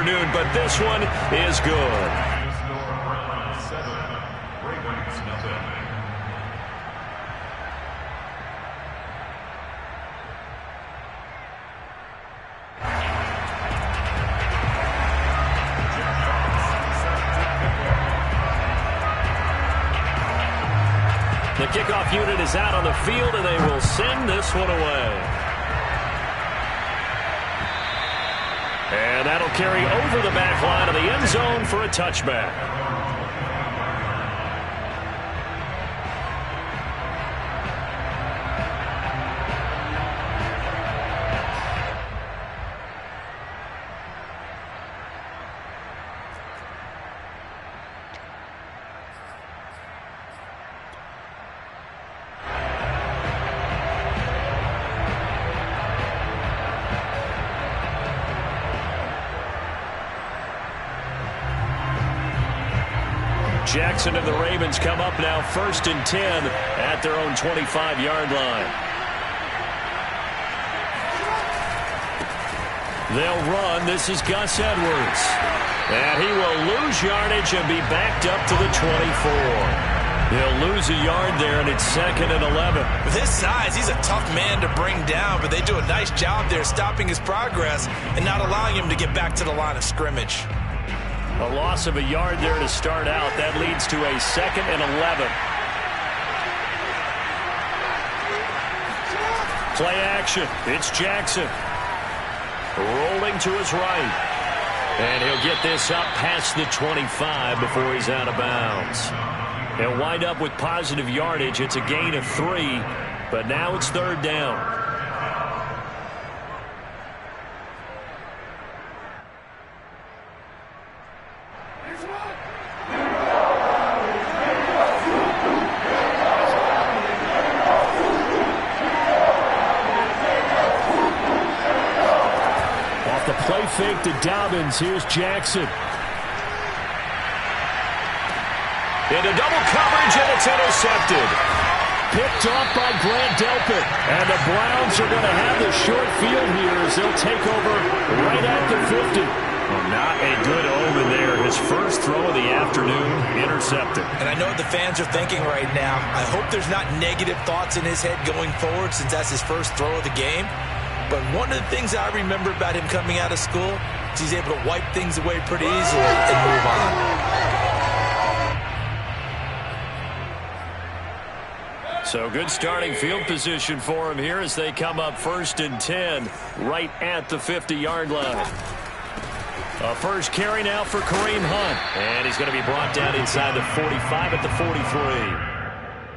afternoon, but this one is good. The kickoff unit is out on the field, and they will send this one away. And that'll carry over the back line of the end zone for a touchback. Jackson and the Ravens come up now 1st and 10 at their own 25-yard line. They'll run. This is Gus Edwards. And he will lose yardage and be backed up to the 24. He'll lose a yard there, and it's 2nd and 11. With his size, he's a tough man to bring down, but they do a nice job there stopping his progress and not allowing him to get back to the line of scrimmage. A loss of a yard there to start out. That leads to a 2nd and 11. Play action. It's Jackson. Rolling to his right. And he'll get this up past the 25 before he's out of bounds. He'll wind up with positive yardage. It's a gain of 3, but now it's 3rd down. Play fake to Dobbins. Here's Jackson. Into double coverage, and it's intercepted. Picked off by Grant Delpit. And the Browns are going to have the short field here as they'll take over right at the 50. Well, not a good omen there. His first throw of the afternoon intercepted. And I know what the fans are thinking right now. I hope there's not negative thoughts in his head going forward since that's his first throw of the game. But one of the things I remember about him coming out of school is he's able to wipe things away pretty easily and move on. So good starting field position for him here as they come up 1st and 10 right at the 50-yard line. A first carry now for Kareem Hunt. And he's going to be brought down inside the 45 at the 43.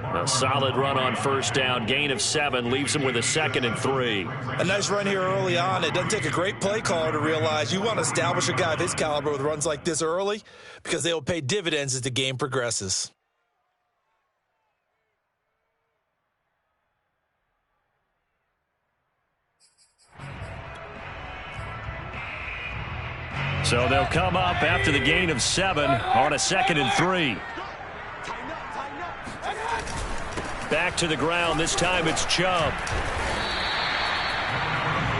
A solid run on 1st down. Gain of 7 leaves him with a 2nd and 3. A nice run here early on. It doesn't take a great play caller to realize you want to establish a guy of his caliber with runs like this early because they will pay dividends as the game progresses. So they'll come up after the gain of 7 on a 2nd and 3. Back to the ground. This time it's Chubb.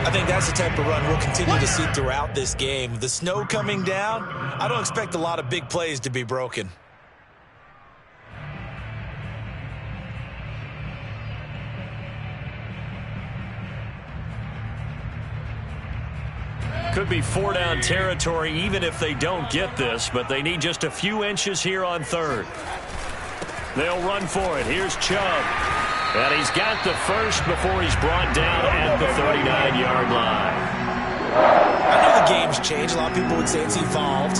I think that's the type of run we'll continue to see throughout this game. The snow coming down, I don't expect a lot of big plays to be broken. Could be 4-down territory even if they don't get this, but they need just a few inches here on 3rd. They'll run for it. Here's Chubb. And he's got the first before he's brought down at the 39-yard line. I know the game's changed. A lot of people would say it's evolved.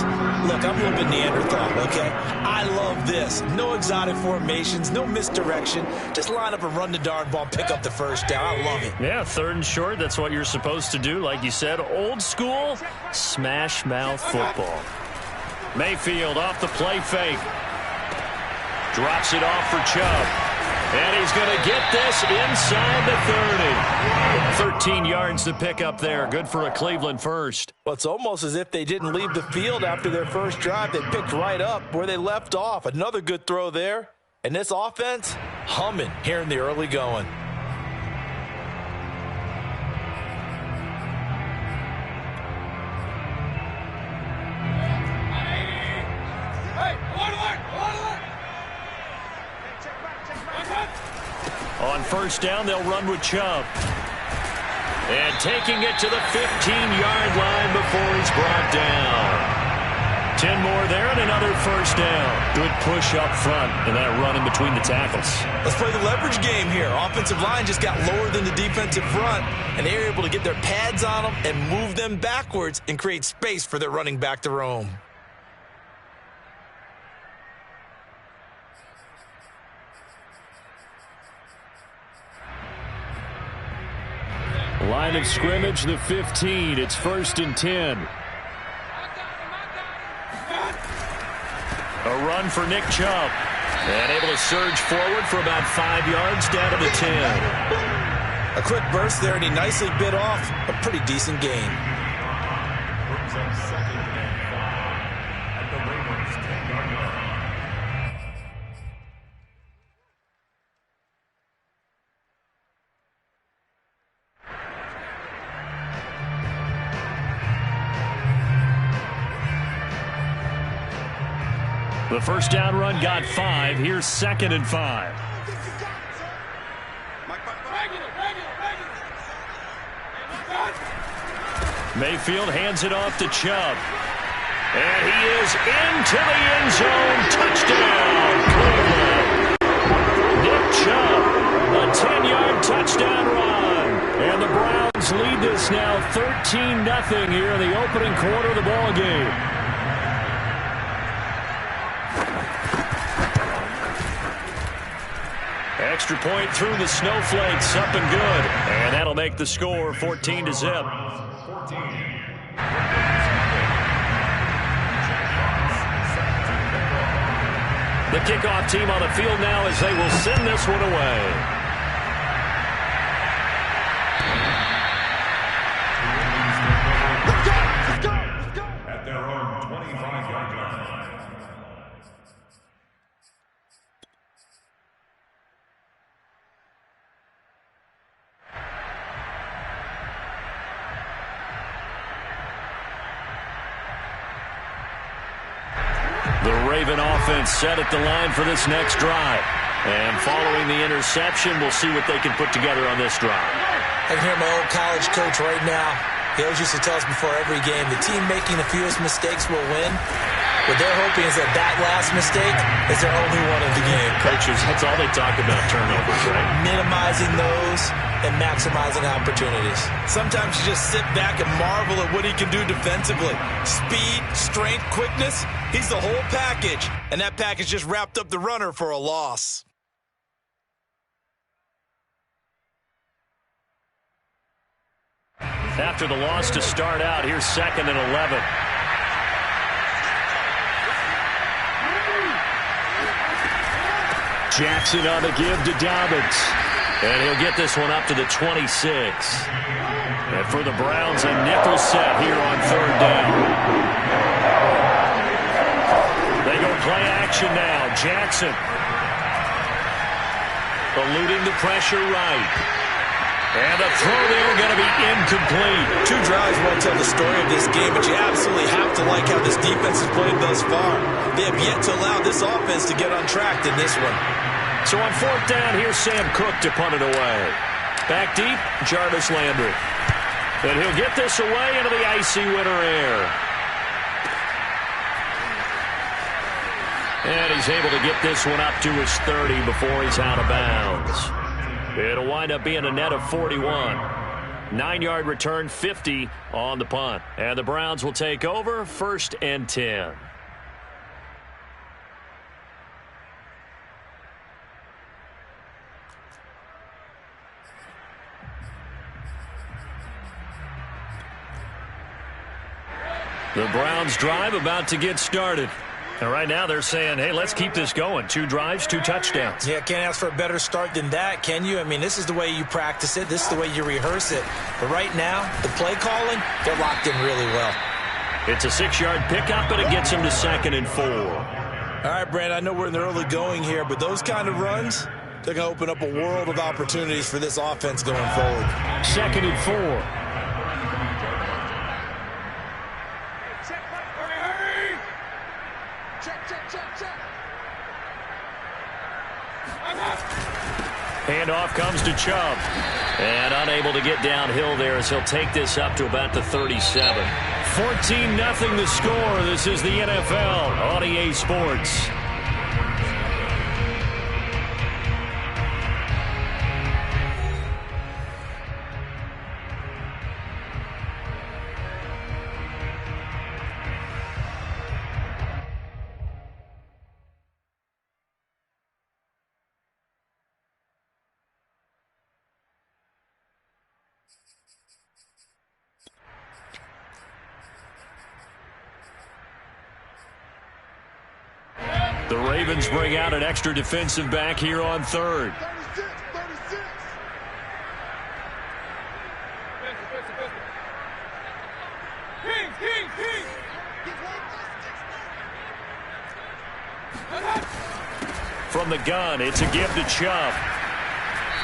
Look, I'm a little bit Neanderthal, okay? I love this. No exotic formations, no misdirection. Just line up and run the darn ball, pick up the first down. I love it. Yeah, 3rd and short. That's what you're supposed to do. Like you said, old school smash mouth football. Mayfield off the play fake. Drops it off for Chubb. And he's going to get this inside the 30. 13 yards to pick up there. Good for a Cleveland first. Well, it's almost as if they didn't leave the field after their first drive. They picked right up where they left off. Another good throw there. And this offense, humming here in the early going. On first down, they'll run with Chubb. And taking it to the 15-yard line before he's brought down. 10 more there and another first down. Good push up front and that run in between the tackles. Let's play the leverage game here. Offensive line just got lower than the defensive front, and they were able to get their pads on them and move them backwards and create space for their running back to roam. Line of scrimmage, the 15. It's 1st and 10. A run for Nick Chubb. And able to surge forward for about 5 yards down to the 10. A quick burst there, and he nicely bit off a pretty decent gain. The first down run got 5. Here's 2nd and 5. Mayfield hands it off to Chubb. And he is into the end zone. Touchdown, Cleveland. Nick Chubb, a 10-yard touchdown run. And the Browns lead this now 13-0 here in the opening quarter of the ball game. Extra point through the snowflakes, up and good. And that'll make the score 14-0. The kickoff team on the field now as they will send this one away. Let's go. At their own 25-yard line. The Raven offense set at the line for this next drive. And following the interception, we'll see what they can put together on this drive. I can hear my old college coach right now. He always used to tell us before every game, the team making the fewest mistakes will win. What they're hoping is that that last mistake is their only one of the game. Coaches, that's all they talk about, turnovers, right? Minimizing those and maximizing opportunities. Sometimes you just sit back and marvel at what he can do defensively. Speed, strength, quickness, he's the whole package. And that package just wrapped up the runner for a loss. After the loss to start out, here's 2nd and 11. Jackson on the give to Dobbins. And he'll get this one up to the 26. And for the Browns, a nickel set here on 3rd down. They go play action now. Jackson eluding the pressure right. And the throw there going to be incomplete. 2 drives won't tell the story of this game, but you absolutely have to like how this defense has played thus far. They have yet to allow this offense to get untracked in this one. So on 4th down, here's Sam Cook to punt it away. Back deep, Jarvis Landry. And he'll get this away into the icy winter air. And he's able to get this one up to his 30 before he's out of bounds. It'll wind up being a net of 41. 9-yard return, 50 on the punt. And the Browns will take over 1st and 10. The Browns drive about to get started. And right now they're saying, hey, let's keep this going. 2 drives, 2 touchdowns. Yeah, can't ask for a better start than that, can you? I mean, this is the way you practice it. This is the way you rehearse it. But right now, the play calling, they're locked in really well. It's a 6-yard pickup, and it gets him to 2nd and 4. All right, Brand, I know we're in the early going here, but those kind of runs, they're going to open up a world of opportunities for this offense going forward. 2nd and 4. Handoff comes to Chubb. And unable to get downhill there as he'll take this up to about the 37. 14-0 the score. This is the NFL on EA Sports. The Ravens bring out an extra defensive back here on third. 36. From the gun, it's a give to Chubb.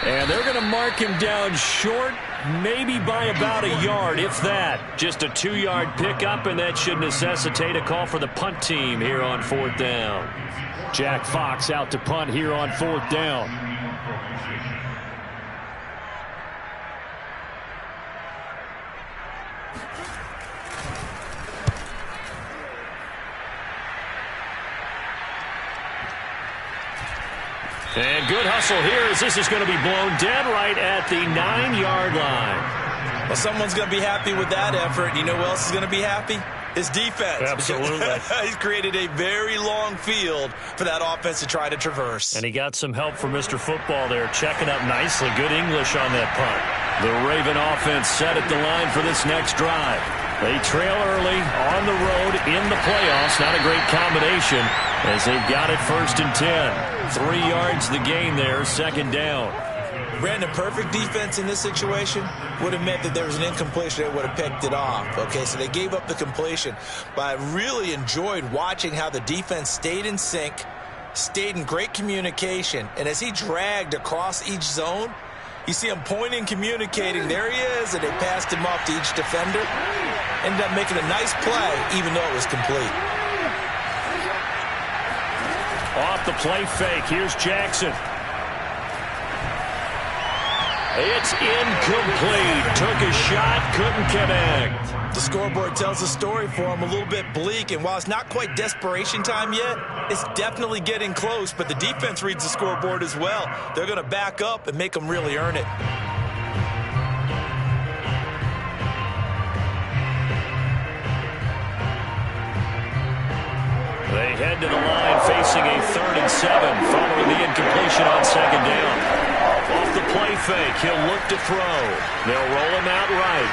And they're going to mark him down short, maybe by about a yard, if that. Just a 2-yard pickup, and that should necessitate a call for the punt team here on 4th down. Jack Fox out to punt here on 4th down. And good hustle here as this is going to be blown dead right at the 9-yard line. Well, someone's going to be happy with that effort. You know who else is going to be happy? His defense. Absolutely. He's created a very long field for that offense to try to traverse. And he got some help from Mr. Football there, checking up nicely. Good English on that punt. The Raven offense set at the line for this next drive. They trail early on the road in the playoffs. Not a great combination as they've got it 1st and 10. 3 yards the gain there, 2nd down. Brandon, perfect defense in this situation would have meant that there was an incompletion. They would have picked it off. Okay, so they gave up the completion. But I really enjoyed watching how the defense stayed in sync, stayed in great communication. And as he dragged across each zone, you see him pointing, communicating. There he is, and they passed him off to each defender. Ended up making a nice play, even though it was complete. Off the play fake, here's Jackson. It's incomplete. Took a shot, couldn't connect. The scoreboard tells the story for him, a little bit bleak, and while it's not quite desperation time yet, it's definitely getting close, but the defense reads the scoreboard as well. They're going to back up and make them really earn it. They head to the line facing a 3rd and 7 following the incompletion on 2nd down. Off the play fake, he'll look to throw. They'll roll him out right.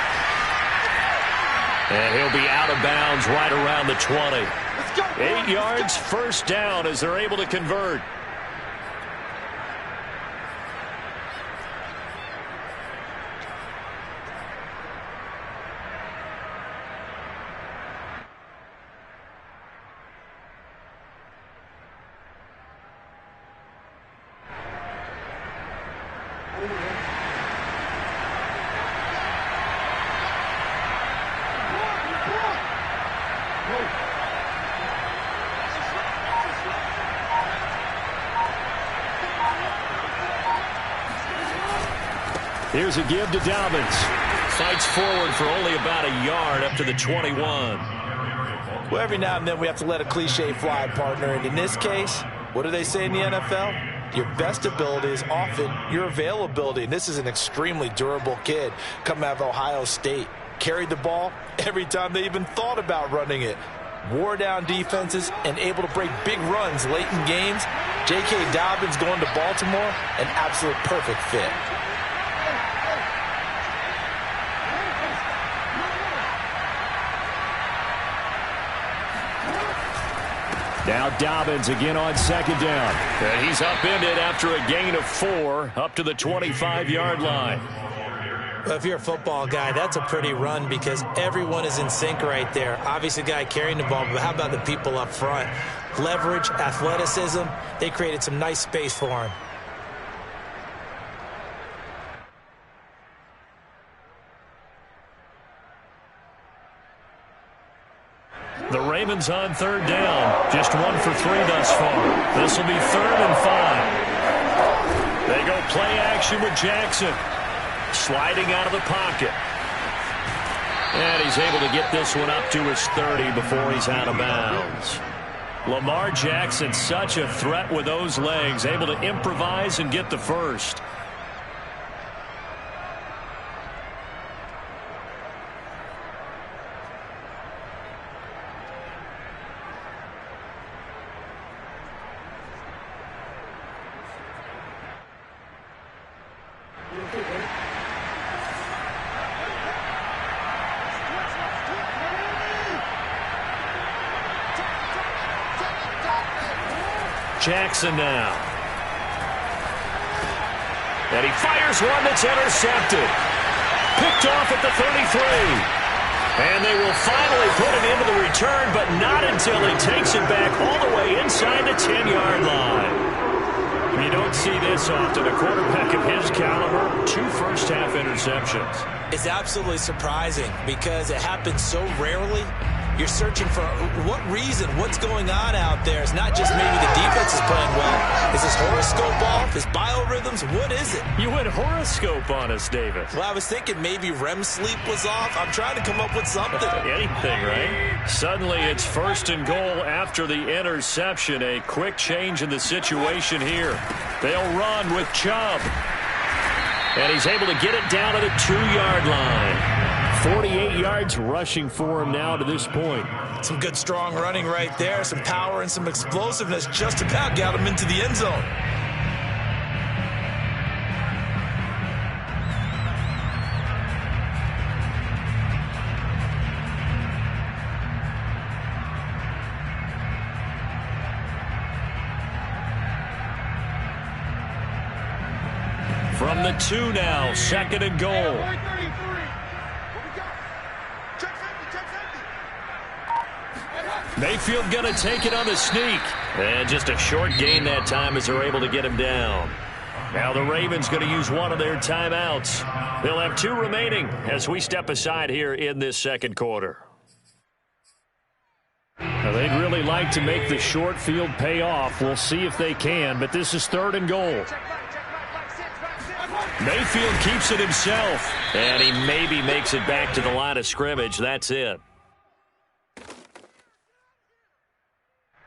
And he'll be out of bounds right around the 20. 8 yards, 1st down as they're able to convert. Here's a give to Dobbins. Fights forward for only about a yard up to the 21. Well, every now and then we have to let a cliche fly, partner. And in this case, what do they say in the NFL? Your best ability is often your availability. And this is an extremely durable kid coming out of Ohio State. Carried the ball every time they even thought about running it. Wore down defenses and able to break big runs late in games. J.K. Dobbins going to Baltimore, an absolute perfect fit. Now Dobbins again on 2nd down. And he's upended after a gain of 4 up to the 25-yard line. Well, if you're a football guy, that's a pretty run because everyone is in sync right there. Obviously, the guy carrying the ball, but how about the people up front? Leverage, athleticism, they created some nice space for him. The Ravens on 3rd down. Just 1 for 3 thus far. This will be 3rd and 5. They go play action with Jackson. Sliding out of the pocket. And he's able to get this one up to his 30 before he's out of bounds. Lamar Jackson, such a threat with those legs, able to improvise and get the first. Jackson now. And he fires one that's intercepted. Picked off at the 33. And they will finally put it into the return, but not until he takes it back all the way inside the 10-yard line. You don't see this often. A quarterback of his caliber, 2 first-half interceptions. It's absolutely surprising because it happens so rarely. You're searching for what reason, what's going on out there. It's not just maybe the defense is playing well. Is his horoscope off? His biorhythms? What is it? You went horoscope on us, David. Well, I was thinking maybe REM sleep was off. I'm trying to come up with something. Anything, right? Suddenly it's 1st and goal after the interception. A quick change in the situation here. They'll run with Chubb. And he's able to get it down to the 2-yard line. 48 yards rushing for him now to this point. Some good strong running right there. Some power and some explosiveness just about got him into the end zone. From the 2 now, 2nd and goal. Mayfield going to take it on the sneak. And just a short gain that time as they're able to get him down. Now the Ravens going to use one of their timeouts. They'll have 2 remaining as we step aside here in this 2nd quarter. Now they'd really like to make the short field pay off. We'll see if they can, but this is 3rd and goal. Mayfield keeps it himself, and he maybe makes it back to the line of scrimmage. That's it.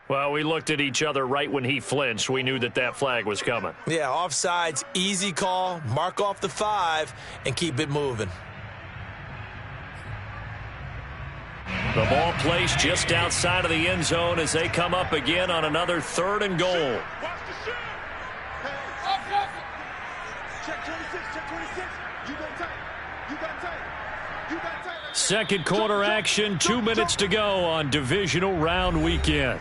Well, we looked at each other right when he flinched. We knew that that flag was coming. Yeah, offsides, easy call, mark off the 5, and keep it moving. The ball placed just outside of the end zone as they come up again on another 3rd and goal. Second quarter action, 2 minutes to go on divisional round weekend.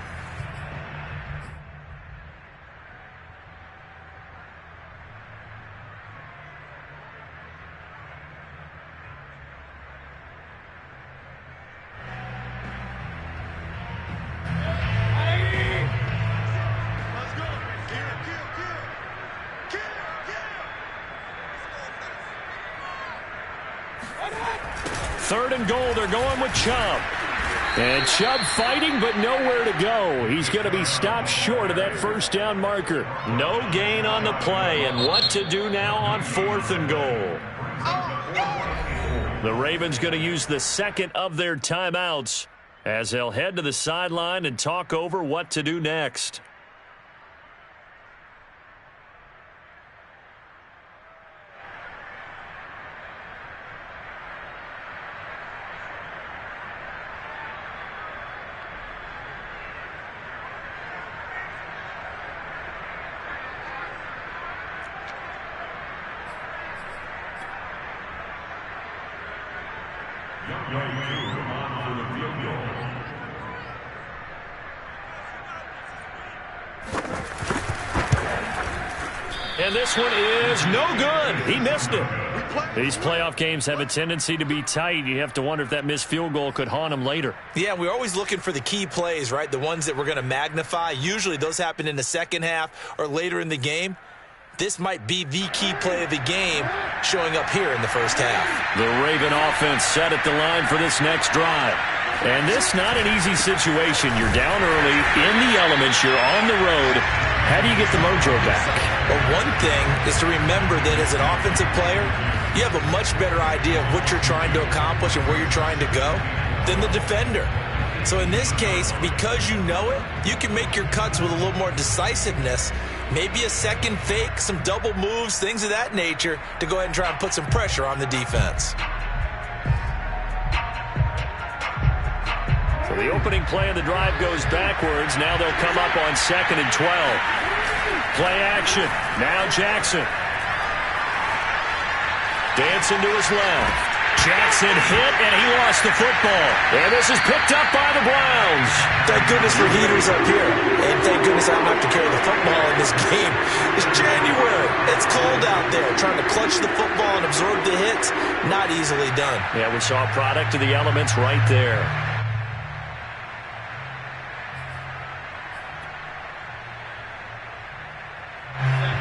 Third and goal, they're going with Chubb. And Chubb fighting, but nowhere to go. He's going to be stopped short of that first down marker. No gain on the play, and what to do now on 4th and goal. The Ravens going to use the 2nd of their timeouts as they'll head to the sideline and talk over what to do next. And this one is no good. He missed it. These playoff games have a tendency to be tight. You have to wonder if that missed field goal could haunt him later. Yeah, we're always looking for the key plays, right? The ones that we're going to magnify. Usually those happen in the second half or later in the game. This might be the key play of the game showing up here in the first half. The Raven offense set at the line for this next drive. And this not an easy situation. You're down early in the elements. You're on the road. How do you get the mojo back? But one thing is to remember that as an offensive player, you have a much better idea of what you're trying to accomplish and where you're trying to go than the defender. So in this case, because you know it, you can make your cuts with a little more decisiveness, maybe a second fake, some double moves, things of that nature, to go ahead and try and put some pressure on the defense. So the opening play of the drive goes backwards. Now they'll come up on 2nd and 12. Play action. Now Jackson. Dancing to his left. Jackson hit, and he lost the football. And this is picked up by the Browns. Thank goodness for heaters up here. And thank goodness I don't have to carry the football in this game. It's January. It's cold out there. Trying to clutch the football and absorb the hits, not easily done. Yeah, we saw a product of the elements right there.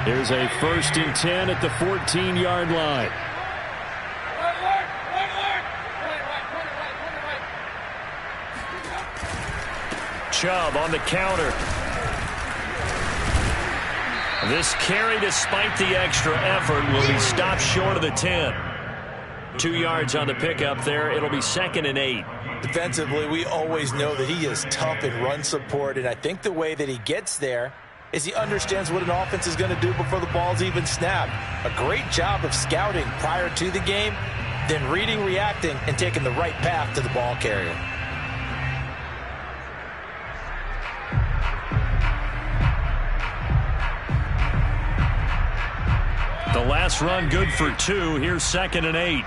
Here's a 1st and 10 at the 14-yard line. Chubb on the counter. This carry, despite the extra effort, will be stopped short of the 10. 2 yards on the pickup there. It'll be 2nd and 8. Defensively, we always know that he is tough in run support, and I think the way that he gets there is he understands what an offense is going to do before the ball's even snapped. A great job of scouting prior to the game, then reading, reacting, and taking the right path to the ball carrier. The last run good for 2. Here's 2nd and 8.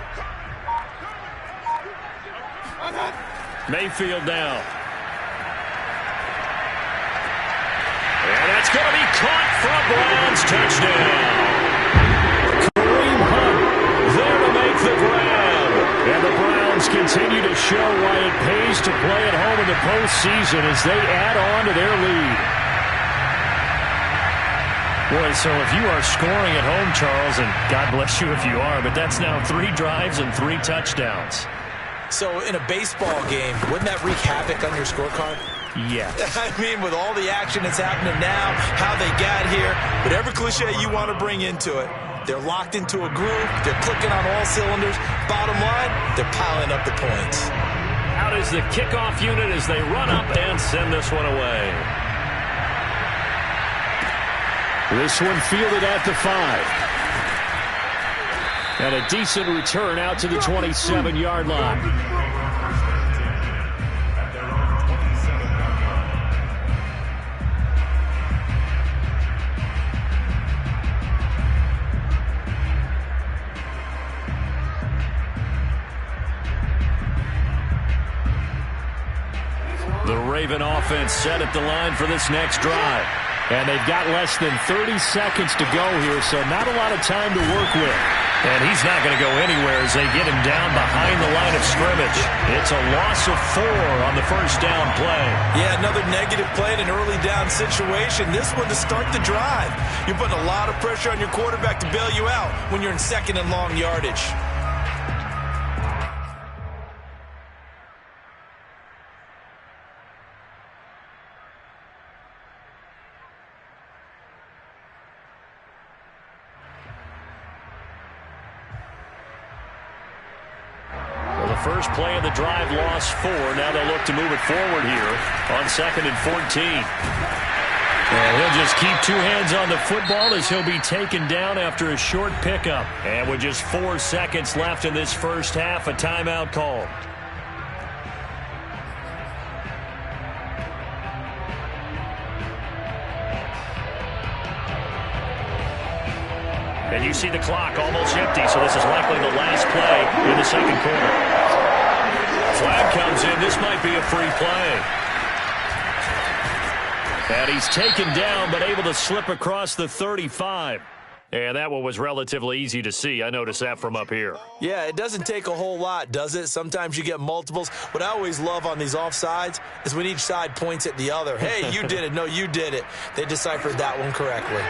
Mayfield down. And that's going to be caught for a Browns touchdown. Kareem Hunt there to make the grab. And the Browns continue to show why it pays to play at home in the postseason as they add on to their lead. Boy, so if you are scoring at home, Charles, and God bless you if you are, but that's now 3 drives and 3 touchdowns. So in a baseball game, wouldn't that wreak havoc on your scorecard? Yeah. I mean, with all the action that's happening now, how they got here, whatever cliche you want to bring into it, they're locked into a groove, they're clicking on all cylinders. Bottom line, they're piling up the points. Out is the kickoff unit as they run up and send this one away. This one fielded at the 5. And a decent return out to the 27-yard line. At their own 27-yard line. The Raven offense set at the line for this next drive. And they've got less than 30 seconds to go here, so not a lot of time to work with. And he's not going to go anywhere as they get him down behind the line of scrimmage. It's a loss of 4 on the first down play. Yeah, another negative play in an early down situation. This one to start the drive. You're putting a lot of pressure on your quarterback to bail you out when you're in 2nd and long yardage. First play of the drive, lost 4. Now they'll look to move it forward here on 2nd and 14. And he'll just keep 2 hands on the football as he'll be taken down after a short pickup. And with just 4 seconds left in this first half, a timeout called. And you see the clock almost empty, so this is likely the last play in the second quarter. Flag comes in. This might be a free play. And he's taken down, but able to slip across the 35. And that one was relatively easy to see. I noticed that from up here. Yeah, it doesn't take a whole lot, does it? Sometimes you get multiples. What I always love on these offsides is when each side points at the other. Hey, you did it. No, you did it. They deciphered that one correctly.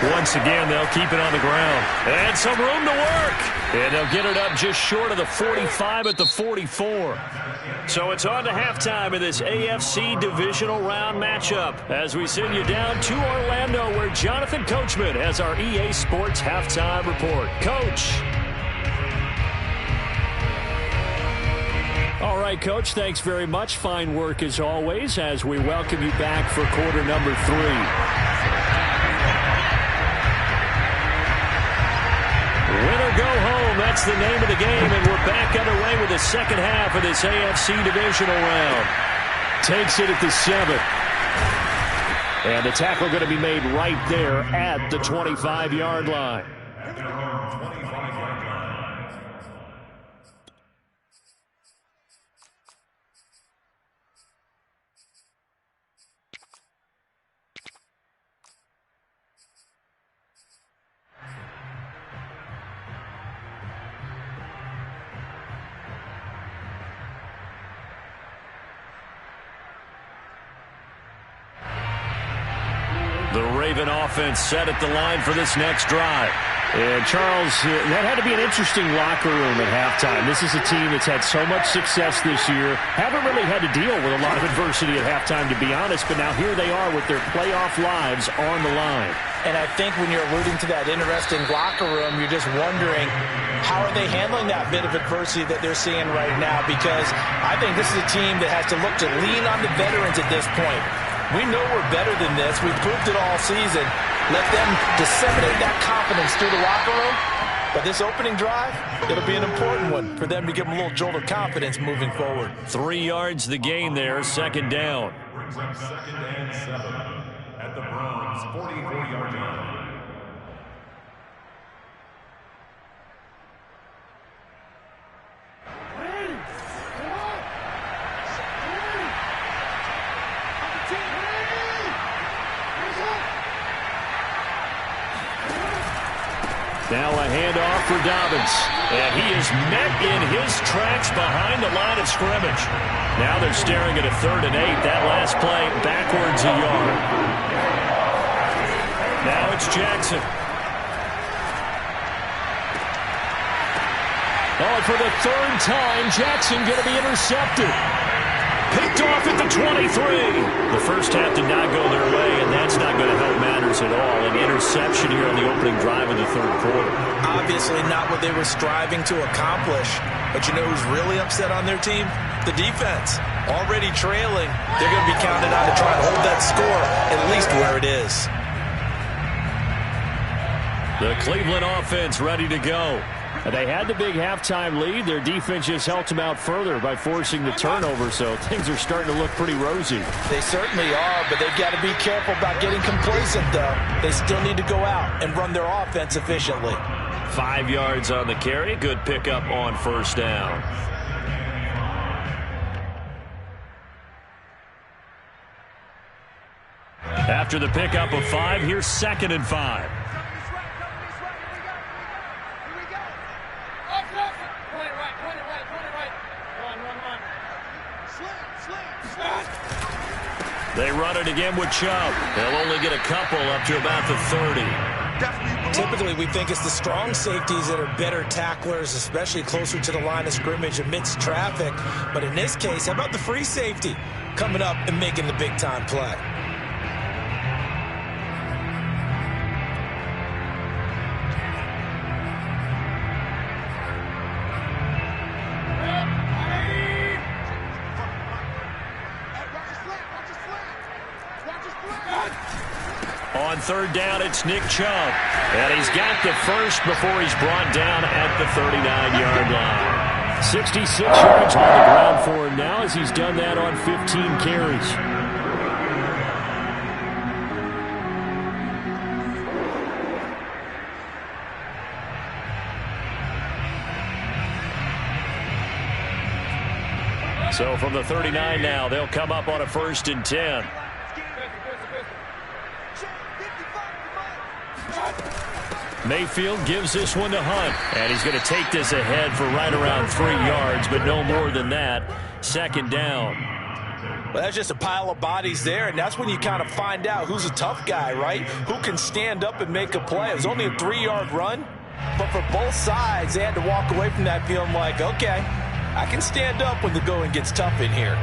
Once again, they'll keep it on the ground. And some room to work. And they'll get it up just short of the 45 at the 44. So it's on to halftime in this AFC divisional round matchup as we send you down to Orlando where Jonathan Coachman has our EA Sports halftime report. Coach. All right, Coach, thanks very much. Fine work as always as we welcome you back for quarter number 3. Win or go home, that's the name of the game, and we're back underway with the second half of this AFC divisional round. Takes it at the 7. And the tackle going to be made right there at the 25-yard line. The Raven offense set at the line for this next drive. And, Charles, that had to be an interesting locker room at halftime. This is a team that's had so much success this year. Haven't really had to deal with a lot of adversity at halftime, to be honest. But now here they are with their playoff lives on the line. And I think when you're alluding to that interesting locker room, you're just wondering how are they handling that bit of adversity that they're seeing right now? Because I think this is a team that has to look to lean on the veterans at this point. We know we're better than this. We've proved it all season. Let them disseminate that confidence through the locker room. But this opening drive, it'll be an important one for them to give them a little jolt of confidence moving forward. 3 yards the gain there, second down. Brings up 2nd and 7 at the Browns' 44-yard line. Now a handoff for Dobbins. And he is met in his tracks behind the line of scrimmage. Now they're staring at a 3rd and 8. That last play backwards a yard. Now it's Jackson. Oh, and for the 3rd time, Jackson going to be intercepted. Picked off at the 23. The first half did not go their way, and that's not going to help matters at all. An interception here on the opening drive of the 3rd quarter. Obviously not what they were striving to accomplish. But you know who's really upset on their team? The defense. Already trailing. They're going to be counted on to try and hold that score at least where it is. The Cleveland offense ready to go. They had the big halftime lead. Their defense just helped them out further by forcing the turnover, so things are starting to look pretty rosy. They certainly are, but they've got to be careful about getting complacent, though. They still need to go out and run their offense efficiently. 5 yards on the carry. Good pickup on first down. After the pickup of 5, here's 2nd and 5. They run it again with Chubb. They'll only get a couple up to about the 30. Typically, we think it's the strong safeties that are better tacklers, especially closer to the line of scrimmage amidst traffic. But in this case, how about the free safety coming up and making the big-time play? On 3rd down, it's Nick Chubb. And he's got the first before he's brought down at the 39-yard line. 66 yards on the ground for him now as he's done that on 15 carries. So from the 39 now, they'll come up on a 1st and 10. Mayfield gives this one to Hunt, and he's going to take this ahead for right around 3 yards, but no more than that. 2nd down. Well, that's just a pile of bodies there, and that's when you kind of find out who's a tough guy, right? Who can stand up and make a play. It was only a 3-yard run, but for both sides, they had to walk away from that feeling like, okay, I can stand up when the going gets tough in here.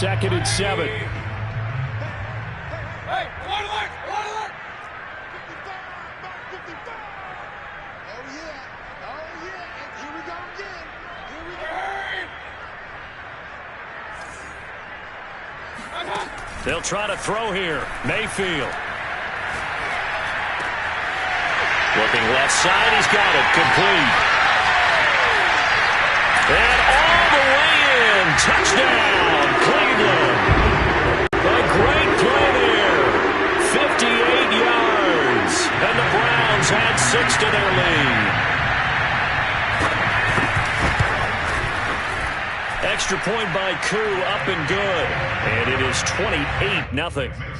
2nd and 7. Hey, one alert! One alert! 55. Oh, yeah. Oh, yeah. And here we go again. Here we go. They'll try to throw here. Mayfield. Looking left side. He's got it. Complete. And all the way in. Touchdown, Cleveland. A great play there. 58 yards. And the Browns had 6 to their lead. Extra point by Koo, up and good. And it is 28-0.